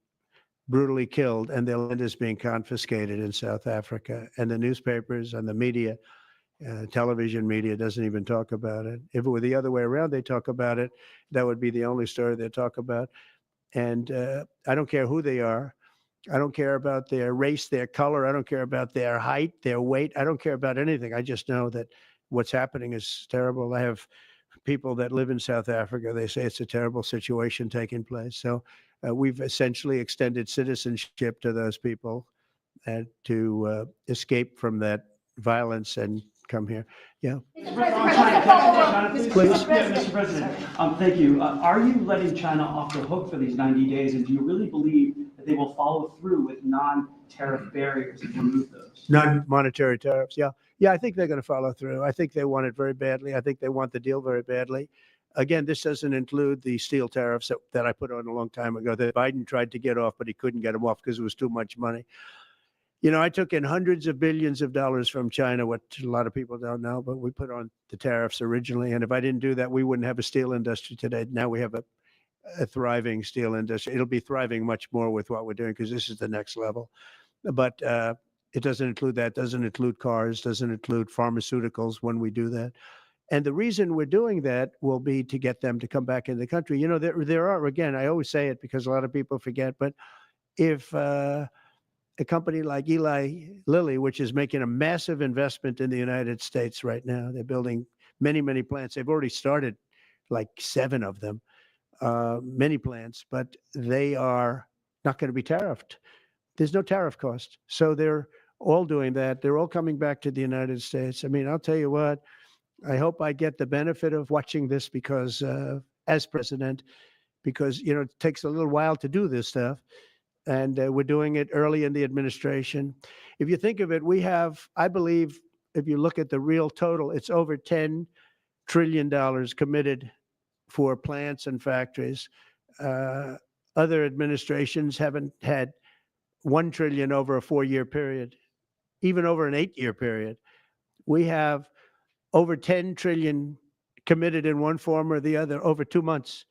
brutally killed, and their land is being confiscated in South Africa. And the newspapers and the media, television media, doesn't even talk about it. If it were the other way around, they talk about it. That would be the only story they talk about. And I don't care who they are. I don't care about their race, their color. I don't care about their height, their weight. I don't care about anything. I just know that what's happening is terrible. I have people that live in South Africa. They say it's a terrible situation taking place. So we've essentially extended citizenship to those people to escape from that violence and come here. Yeah. Please. Mr. President, thank you. Are you letting China off the hook for these 90 days, and do you really believe that they will follow through with non-tariff barriers and remove those? Non-monetary tariffs, yeah. Yeah, I think they're going to follow through. I think they want it very badly. I think they want the deal very badly. Again, this doesn't include the steel tariffs that I put on a long time ago that Biden tried to get off, but he couldn't get them off because it was too much money. You know, I took in hundreds of billions of dollars from China, what a lot of people don't know, but we put on the tariffs originally. And if I didn't do that, we wouldn't have a steel industry today. Now we have a thriving steel industry. It'll be thriving much more with what we're doing because this is the next level. But it doesn't include that, doesn't include cars, doesn't include pharmaceuticals when we do that. And the reason we're doing that will be to get them to come back in the country. You know, there are, again, I always say it because a lot of people forget, but if a company like Eli Lilly, which is making a massive investment in the United States right now, they're building many, many plants. They've already started like 7 of them, many plants, but they are not going to be tariffed. There's no tariff cost. So they're all doing that. They're all coming back to the United States. I mean, I'll tell you what, I hope I get the benefit of watching this because as president, because, you know, it takes a little while to do this stuff. And we're doing it early in the administration. If you think of it, we have, I believe, if you look at the real total, it's over $10 trillion committed for plants and factories. Other administrations haven't had $1 trillion over a 4-year period, even over an 8-year period. We have over $10 trillion committed in one form or the other over 2 months.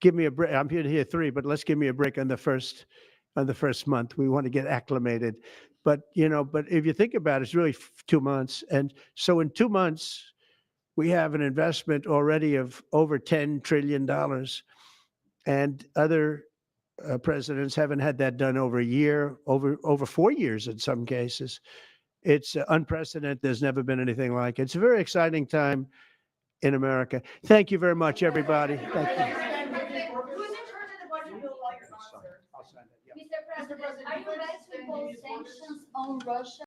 Give me a break. I'm here to hear 3, but let's give me a break on the first month. We want to get acclimated. But, but if you think about it, it's really 2 months. And so in 2 months, we have an investment already of over $10 trillion. And other presidents haven't had that done over a year, over 4 years in some cases. It's unprecedented. There's never been anything like it. It's a very exciting time in America. Thank you very much, everybody. Thank you. Who's in charge of the budget bill while you're gone, sir? Mr. President, are you ready to impose sanctions on Russia?